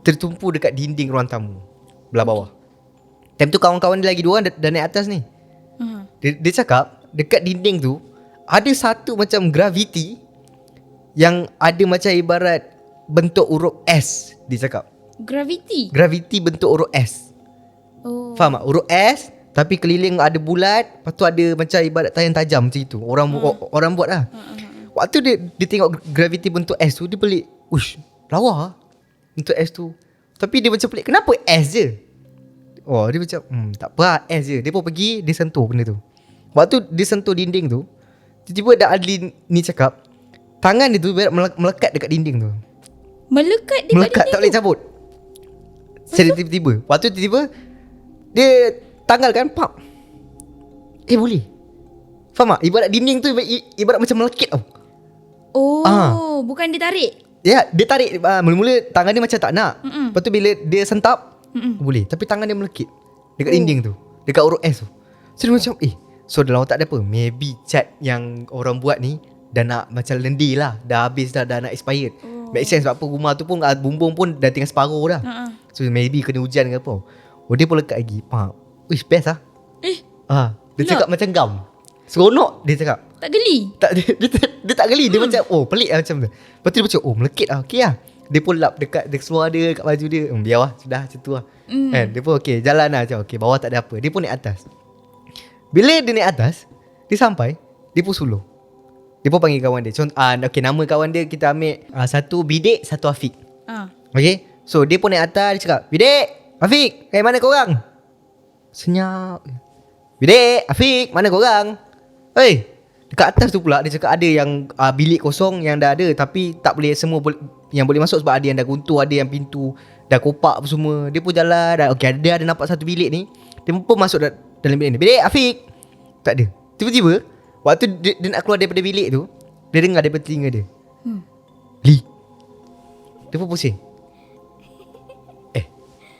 tertumpu dekat dinding ruang tamu belah bawah. Time tu kawan-kawan dia lagi dua orang dah naik atas ni. Dia cakap dekat dinding tu ada satu macam graviti yang ada macam ibarat bentuk huruf S. Dia cakap graviti bentuk huruf S. Faham tak? Huruf S tapi keliling ada bulat, lepas tu ada macam ibarat tayang tajam macam itu. Orang buat lah. Waktu dia tengok graviti bentuk S tu, dia pelik. Ush, lawa bentuk S tu. Tapi dia macam pelik, kenapa S je? Oh, dia macam tak apa, S je. Dia pun pergi, dia sentuh benda tu. Waktu dia sentuh dinding tu, tiba-tiba dah Adli ni cakap, tangan dia tu melekat dekat dinding tu. Melekat dekat melekat, dinding tak boleh cabut. Secara tiba-tiba. Waktu tiba-tiba dia tanggalkan, pap. Boleh. Faham tak? Ibarat dinding tu ibarat macam melekit tau. Bukan dia tarik. Ya, dia tarik. Mula-mula tangan dia macam tak nak. Lepas tu bila dia sentap, boleh. Tapi tangan dia melekit dekat dinding tu, dekat huruf S tu. So dia macam so dalam otak dia apa? Maybe cat yang orang buat ni dah nak macam lendir lah. Dah habis dah nak expired. Make sense sebab apa rumah tu pun bumbung pun dah tinggal separuh dah. So maybe kena hujan ke apa. Dia pun lekat lagi. Wish best lah. Dia cakap macam gam. Seronok dia cakap. Tak geli? Dia tak geli. Dia macam pelik lah macam tu. Lepas tu dia macam melekit lah. Okay lah. Dia pun lap dekat seluar dia, kat baju dia. Biar lah. Sudah macam tu lah. Kan? Dia pun okay, jalan lah macam okay, bawah tak ada apa. Dia pun naik atas. Bila dia naik atas, dia sampai, dia pun suluh. Dia pun panggil kawan dia. Okay, nama kawan dia kita ambil satu Bidik, satu Afiq. Okay. So dia pun naik atas. Dia cakap, Bidik, Afiq, mana korang? Senyap. Bidik, Afiq, mana korang? Dekat atas tu pula dia cakap ada yang bilik kosong yang dah ada, tapi tak boleh semua yang boleh masuk sebab ada yang dah guntur, ada yang pintu dah kopak apa semua. Dia pun jalan okay, dia ada nampak satu bilik ni. Dia pun masuk dalam bilik ni. Bidik, Afiq. Tak ada. Tiba-tiba waktu dia nak keluar daripada bilik tu, dia dengar daripada telinga dia, Li. Dia pun pusing.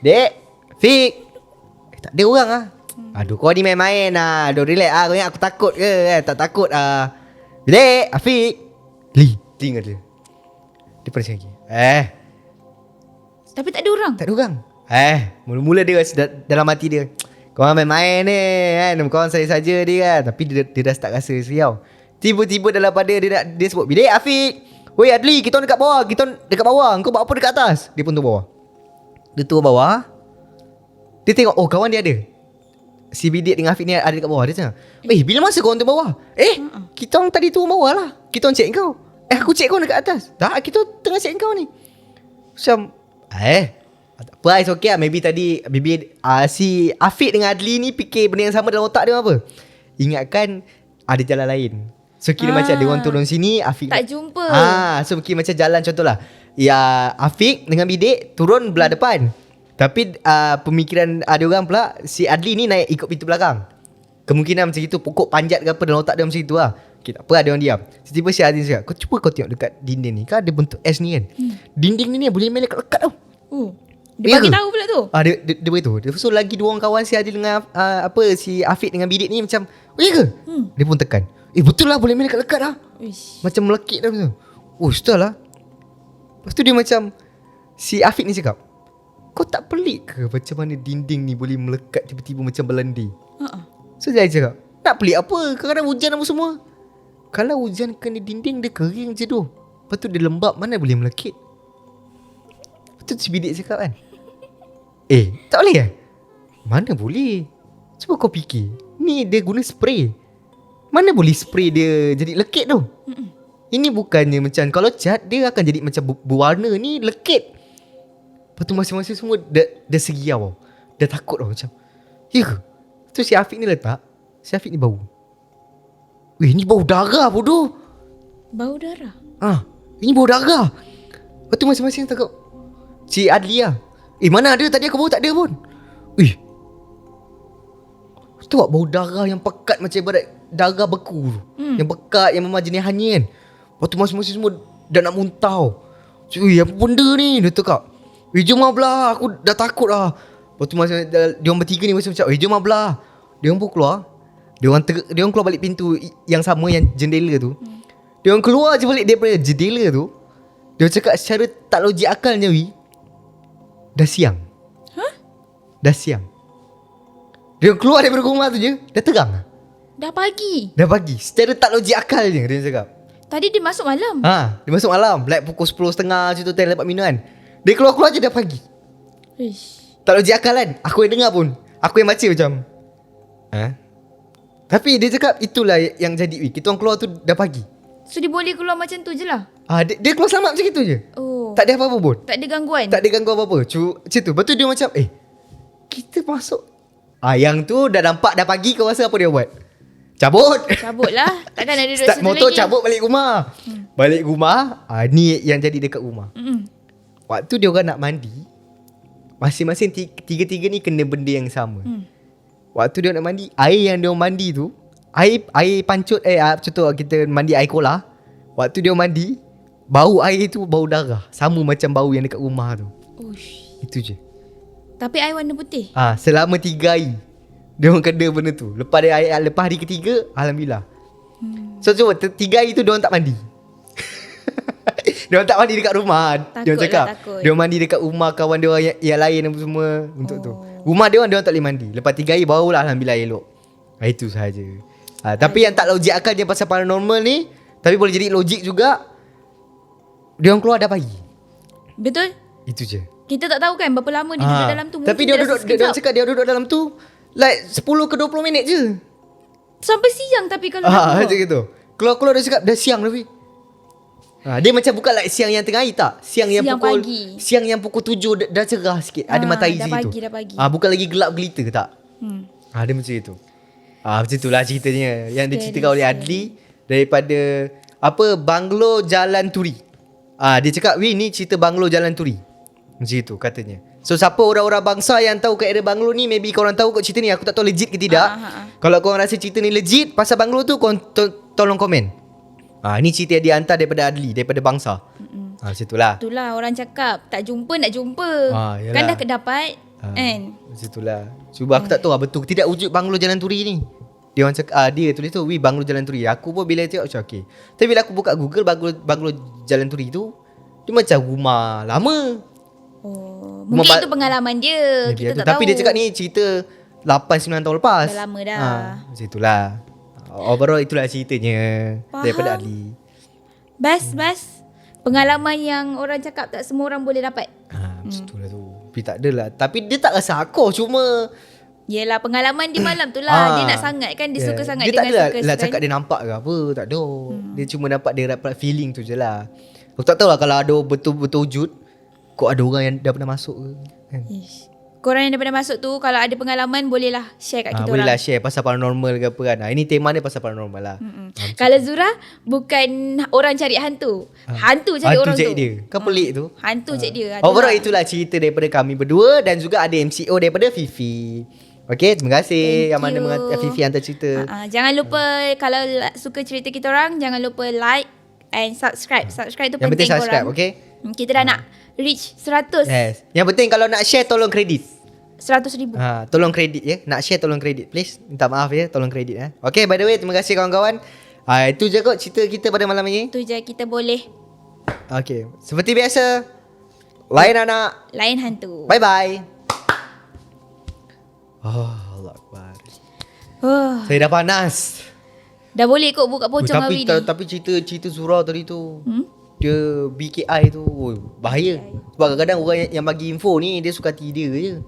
Dek, Afiq. Tak ada orang lah. Aduh, kau ni main-main lah. Aduh, relax lah. Kau ingat aku takut ke? Tak takut lah. Bidik, Afiq. Li, telinga dia. Dia pernah cakap lagi. Tapi tak ada orang. Tak ada orang. Mula-mula dia dalam hati dia, kau main-main ni kan. Kau saya saja dia kan. Tapi dia dah start rasa siau. Tiba-tiba dalam pada dia sebut, Bidik, Afiq. Weh Adli, kita dekat bawah. Kita dekat bawah. Kau buat apa dekat atas? Dia pun turun bawah. Dia turun bawah. Dia tengok, kawan dia ada. Si Bidik dengan Afiq ni ada dekat bawah. Dia cakap, bila masa korang turun bawah? Kita orang tadi turun bawah lah. Kita orang check kau. Aku check kau dekat atas. Tak, kita tengah check kau ni. Macam tak apa, it's okay lah. Maybe tadi si Afiq dengan Adli ni fikir benda yang sama dalam otak dia apa. Ingatkan ada jalan lain. So kira macam dia orang turun sini, Afiq tak jumpa. So kira macam jalan contohlah, ya Afiq dengan Bidik turun belah depan. Tapi pemikiran ada orang pula, si Adli ni naik ikut pintu belakang. Kemungkinan macam itu, pokok panjat ke apa dalam otak dia macam itu lah. Okay, tak apa, ada orang diam. Tiba-tiba si Adli cakap, kau cuba kau tengok dekat dinding ni, kan ada bentuk S ni kan. Dinding ni boleh main lekat-lekat tau. Dia bagi tahu pula tu. Dia beritahu. So lagi dua orang kawan si Adli dengan si Afiq dengan Bidik ni macam, ya ke? Dia pun tekan. Betul lah, boleh main lekat-lekat lah. Macam melekit dah macam. Betul lah. Lepas tu dia macam, si Afiq ni cakap, kau tak pelik ke macam mana dinding ni boleh melekat tiba-tiba macam berlendir? So dia cakap, tak pelik apa, kadang-kadang hujan apa semua. Kalau hujan kena dinding, dia kering je tu. Lepas tu dia lembab, mana boleh melekit? Lepas tu si Bidik cakap kan, tak boleh kan? Mana boleh? Cuba kau fikir, ni dia guna spray. Mana boleh spray dia jadi lekit tu? Ini bukannya macam, kalau cat dia akan jadi macam berwarna, ni lekit. Lepas tu masing-masing semua dah segiau tau. Dah takut tau macam. Ya ke? Tu si Afiq ni letak. Si Afiq ni bau. Weh, ni bau darah bodoh. Bau darah. Ini bau darah. Lepas tu masing-masing takut. Si Adli lah. Mana ada? Tadi aku bau tak ada pun. Weh. Tu tak bau darah yang pekat macam ibarat darah beku tu. Yang pekat, yang memang jenis hanyir kan. Lepas tu masing-masing semua dah nak muntah. Weh, apa benda ni? Dia cakap, weh, jom lah belah. Aku dah takut lah. Lepas tu dia orang bertiga ni macam, weh, jom lah belah. Dia orang pun keluar. Dia orang keluar balik pintu yang sama, yang jendela tu. Dia orang keluar je balik daripada jendela tu. Dia cakap secara tak logik akalnya, weh, dah siang. Dah siang. Dia keluar daripada rumah tu je, dah terang. Dah pagi. Secara tak logik akalnya, dia cakap. Tadi dia masuk malam. Dia masuk malam, like pukul 10.30 macam tu, time dapat minum kan. Dia keluar-keluar je dah pagi. Ish. Tak logik akal kan. Aku yang dengar pun, aku yang baca macam Tapi dia cakap itulah yang jadi, weh, kita orang keluar tu dah pagi. So dia boleh keluar macam tu je lah. Dia keluar selamat macam itu je. Oh. Tak ada apa-apa pun. Tak ada gangguan. Tak ada gangguan apa-apa. Macam tu. Lepas tu dia macam, kita masuk. Yang tu dah nampak dah pagi, kau rasa apa dia buat? Cabut lah. Takkan ada duduk start situ motor lagi. cabut balik rumah. Balik rumah. Ni yang jadi dekat rumah. Waktu dia orang nak mandi, masing-masing tiga-tiga ni kena benda yang sama. Waktu dia nak mandi, air yang dia orang mandi tu, air pancut, contoh kita mandi air kola. Waktu dia mandi, bau air tu bau darah, sama macam bau yang dekat rumah tu. Ush. Itu je. Tapi air warna putih. Selama 3 hari dia orang kena benda tu. Lepas hari ketiga, alhamdulillah. So cuba 3 hari tu dia orang tak mandi. Dia orang tak mandi dekat rumah. Dia orang cakap dia orang mandi dekat rumah kawan dia orang yang lain apa semua untuk tu. Rumah dia orang tak boleh mandi. Lepas 3 hari barulah alhamdulillah elok. Itu sahaja. Tapi yang tak logik akal dia pasal paranormal ni, tapi boleh jadi logik juga. Dia orang keluar dah pagi. Betul? Itu je. Kita tak tahu kan berapa lama dia duduk dalam tu. Tapi dia cakap dia duduk dalam tu like 10 ke 20 minit je. Sampai siang tapi kalau nak macam gitu. Keluar-keluar dia cakap dah siang dah. Dia macam bukan like siang yang tengah hari tak. Siang yang pukul pagi. Siang yang pukul 7 dah cerah sikit. Ada matahari situ. Dah pagi. Bukan lagi gelap gelita tak. Dia macam itu. Macam itulah ceritanya yang diceritakan oleh Adli daripada Banglo Jalan Turi. Dia cakap, weh, ni cerita Banglo Jalan Turi. Macam itu katanya. So siapa orang-orang bangsa yang tahu kat area Banglo ni, maybe korang tahu kot cerita ni. Aku tak tahu legit ke tidak. Kalau korang rasa cerita ni legit pasal Banglo tu, korang tolong komen. Ni cerita yang dihantar daripada Adli, daripada bangsa. Macam itulah. Itulah orang cakap tak jumpa nak jumpa. Kan dah kedapat kan. Macam itulah. Cuba aku tak tahu betul tidak wujud Banglo Jalan Turi ni. Dia orang cakap, dia tulis tu, weh, Banglo Jalan Turi. Aku pun bila tengok macam okay. Tapi bila aku buka Google Banglo Jalan Turi tu, dia macam rumah lama. Mungkin itu pengalaman dia. Kita tak tahu. Tapi dia cakap ni cerita 8-9 tahun lepas. Dah lama dah. Macam itulah. Overall itulah ceritanya. Daripada Adli. Best. Pengalaman yang orang cakap tak semua orang boleh dapat. Macam itulah tu. Tapi tak adalah. Tapi dia tak rasa akor, cuma yelah, pengalaman dia malam tu lah. Dia nak sangat kan. Dia suka sangat dia dengan tak adalah cakap dia nampak ke apa. Tak ada. Dia cuma dapat dia dapat feeling tu je lah. Aku tak tahu lah kalau ada betul-betul wujud, kok ada orang yang dah pernah masuk ke kan? Korang yang dah pernah masuk tu, kalau ada pengalaman, bolehlah share kat kita orang. Bolehlah share pasal paranormal ke apa kan. Ini tema dia pasal paranormal lah. Kalau Zura, bukan orang cari hantu. Hantu cari orang tu. dia. Kan pelik tu. Hantu cari dia. Overall itulah cerita daripada kami berdua. Dan juga ada MCO daripada Fifi. Okay, terima kasih yang mana Fifi hantar cerita. Jangan lupa, kalau suka cerita kita orang, jangan lupa like and subscribe. Subscribe tu yang penting korang. Subscribe, okay? Kita dah nak reach 100. Yes. Yang penting kalau nak share, tolong kredit. 100,000. Tolong kredit ya. Nak share tolong kredit please. Minta maaf ya, tolong kredit ya. Okay, by the way, terima kasih kawan-kawan. Itu je kot cerita kita pada malam ini. Itu je kita boleh. Okay, seperti biasa, lain anak, lain hantu. Bye-bye. Allah Akbar. Saya dah panas. Dah boleh kot buka pocong hari ni. Tapi cerita Zura tadi tu, dia BKI tu bahaya. Sebab kadang-kadang orang yang bagi info ni, dia suka hati dia je.